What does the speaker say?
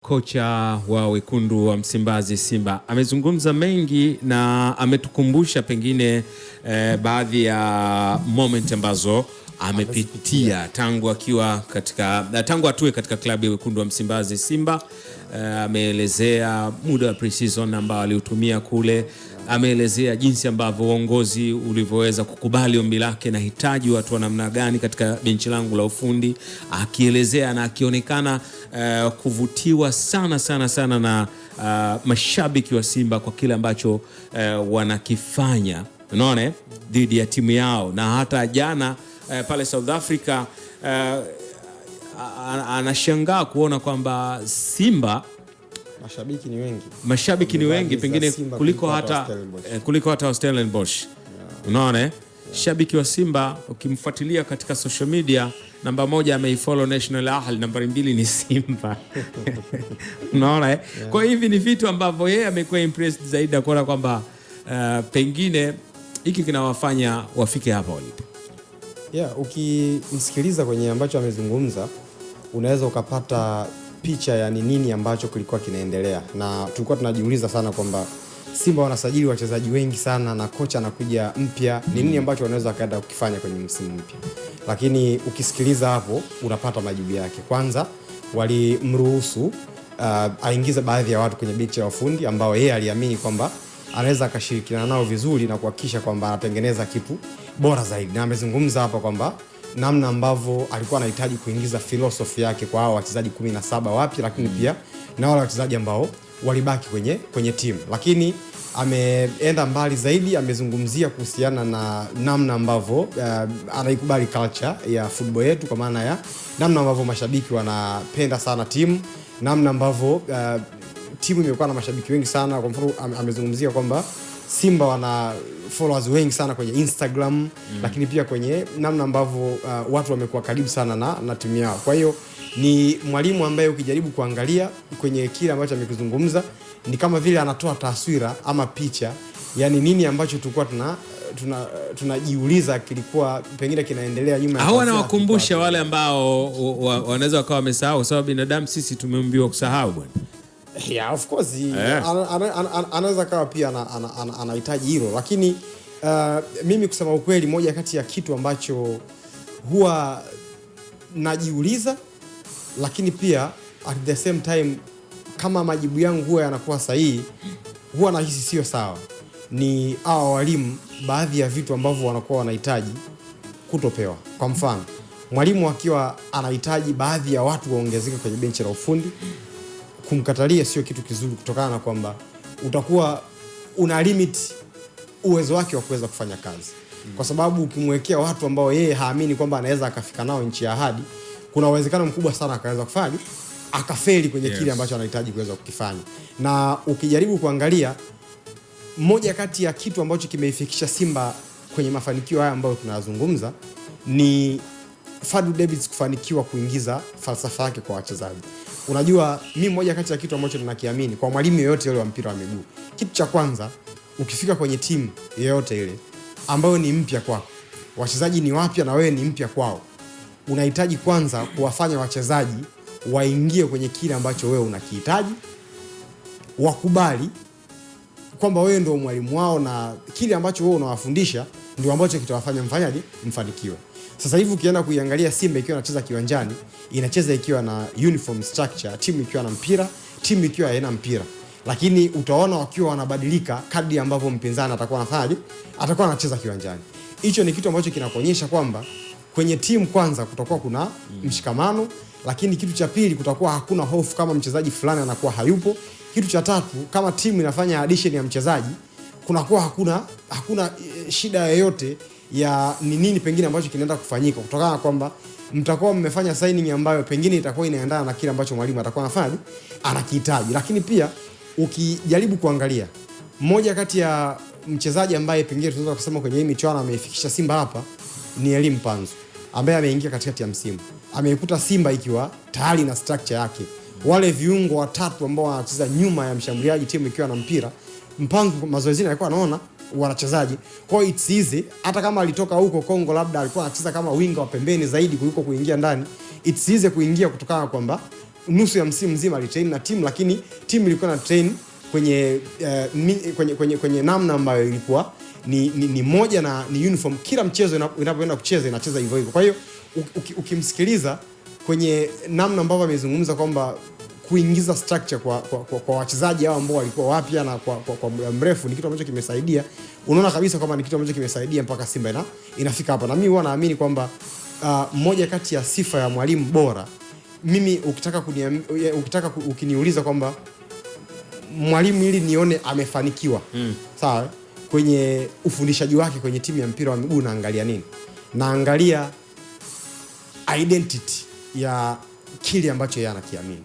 Kocha wa wekundu wa Msimbazi Simba amezungumza mengi na ametukumbusha pengine baadhi ya moment ambazo amepitia tangu atue katika klabu ya wekundu wa Msimbazi Simba. Ameelezea muda wa pre-season ambao aliutumia kule, ameelezea jinsi ambavyo uongozi ulivyoweza kukubali ombi lake na hitaji watu wa namna gani katika benchi langu la ufundi, akielezea na akionekana kuvutiwa sana na mashabiki wa Simba kwa kile ambacho wanakifanya, unaona, dhidi ya timu yao. Na hata jana pale South Africa anashangaa kuona kuona Simba mashabiki ni wengi pengine kuliko hata Stellenbosch. Unaona, shabiki wa Simba ukimfuatilia katika social media, namba 1 ameifollow National Ahli, namba 2 ni Simba. Unaona, kwa hivi ni vitu ambavyo yeye amekuwa impressed zaidi kuona kwamba pengine hiki kinawafanya wafike hapa walipo. Ukimsikiliza kwenye ambacho amezungumza, unaweza ukapata picha ya nini ambacho kilikuwa kinaendelea. Na tulikuwa tunajiuliza sana kwamba Simba wanasajili wachezaji wengi sana na kocha anakuja mpya, ni nini ambacho wanaweza kaenda kukifanya kwenye msimu mpya. Lakini ukisikiliza hapo unapata majibu yake. Kwanza walimruhusu aingize baadhi ya watu kwenye benchi la ufundi ambao yeye aliamini kwamba anaweza akashirikiana nao vizuri na kuhakikisha kwamba anatengeneza kitu bora zaidi. Na amezungumza hapa kwamba namna ambavyo alikuwa anahitaji kuingiza philosophy yake kwa hao wachezaji 17 wapya, lakini pia na wale wachezaji ambao walibaki kwenye timu. Lakini ameenda mbali zaidi, amezungumzia kuhusiana na namna ambavyo anaikubali culture ya football yetu, kwa maana ya namna ambavyo mashabiki wanapenda sana timu, namna ambavyo timu imekuwa na mashabiki wengi sana. Kwa mfano amezungumzia kwamba Simba wana followers wengi sana kwenye Instagram, lakini pia kwenye namna ambavyo watu wamekuwa karibu sana na timu yao. Kwa hiyo ni mwalimu ambaye ukijaribu kuangalia kwenye kile ambacho amekizungumza, ni kama vile anatoa taswira ama picha, yani nini ambacho tulikuwa tunajiuliza kilikuwa pengine kinaendelea nyuma. Hao anawakumbusha wale ambao wanaweza wakawa wamesahau, sababu binadamu sisi tumeumbiwa kusahau bwana. Yeah, of course. Anaweza kawa pia anahitaji hilo, lakini mimi kusema ukweli, moja kati ya kitu ambacho huwa najiuliza, lakini pia at the same time kama majibu yangu huwa yanakuwa sahihi, huwa nahisi sio sawa, ni hao walimu baadhi ya vitu ambavyo wanakuwa wanahitaji kutopewa. Kwa mfano, mwalimu akiwa anahitaji baadhi ya watu waongezeke kwenye benchi la ufundi, kumkatalia sio kitu kizuri, kutokana na kwamba utakuwa una limit uwezo wake wa kuweza kufanya kazi. Kwa sababu ukimwekea watu ambao yeye haamini kwamba anaweza akafika nao nchi ya ahadi, kuna uwezekano mkubwa sana akaweza kufanya akafeli kwenye kile ambacho anahitaji kuweza kukifanya. Na ukijaribu kuangalia, moja kati ya kitu ambacho kimeifikisha Simba kwenye mafanikio haya ambayo tunayazungumza ni Fadlu Davids kufanikiwa kuingiza falsafa yake kwa wachezaji. Unajua, mimi moja kati ya kitu ambacho ninakiamini kwa mwalimu yoyote yule wa mpira wa miguu, kitu cha kwanza, ukifika kwenye timu yoyote ile ambayo ni mpya kwako, wachezaji ni wapya na wewe ni mpya kwao, unahitaji kwanza kuwafanya wachezaji waingie kwenye kile ambacho wewe unakihitaji, wakubali kwamba wewe ndio mwalimu wao na kile ambacho wewe unawafundisha ndio ambacho kitawafanya mfanikiwe. Sasa hivi ukienda kuiangalia Simba ikiwa inacheza kiwanjani, inacheza ikiwa na uniform structure, timu ikiwa na mpira, timu ikiwa haina mpira. Lakini utaona wakiwa wanabadilika kadri ambavyo mpinzani atakuwa anacheza kiwanjani. Hicho ni kitu ambacho kinakuonyesha kwamba kwenye timu kwanza kutakuwa kuna mshikamano, lakini kitu cha pili kutakuwa hakuna hofu kama mchezaji fulani anakuwa hayupo. Kitu cha tatu, kama timu inafanya addition ya mchezaji, kunakuwa hakuna shida yoyote ya ni nini pengine ambacho kinaenda kufanyika, kutokana na kwamba mtakuwa mmefanya signing ambayo pengine itakuwa inaendana na kile ambacho mwalimu atakuwa anakihitaji. Lakini pia ukijaribu kuangalia, mmoja kati ya mchezaji ambaye pengine tunaweza kusema kwenye hii michuano ameifikisha Simba hapa ni Elie Mpanzu, ambaye ameingia katikati ya msimu. Ameikuta Simba ikiwa tayari na structure yake, wale viungo watatu ambao wanacheza nyuma ya mshambuliaji, timu ikiwa na mpira. Mpanzu mazoezini alikuwa anaona wanachezaji, kwa hiyo it's easy. Hata kama alitoka huko Kongo, labda alikuwa anacheza kama winga wa pembeni zaidi kuliko kuingia ndani, it's easy kuingia kutokana kwamba nusu ya msimu mzima alitrain na timu, lakini timu ilikuwa na train kwenye namna ambayo ilikuwa ni moja na ni uniform. Kila mchezo inapoenda kucheza inacheza hivyo hivyo. Kwa hiyo ukimsikiliza kwenye namna ambavyo amezungumza kwamba kuingiza structure kwa wachezaji hao ambao walikuwa wapya na kwa muda mrefu ni kitu ambacho kimesaidia. Unaona kabisa kwamba ni kitu ambacho kimesaidia mpaka Simba inafika hapa. Na mimi huwa naamini kwamba moja kati ya sifa ya mwalimu bora, mimi ukitaka ukiniuliza kwamba mwalimu ili nione amefanikiwa sawa kwenye ufundishaji wake kwenye timu ya mpira wa miguu, naangalia nini? Naangalia identity ya kile ambacho yeye anakiamini.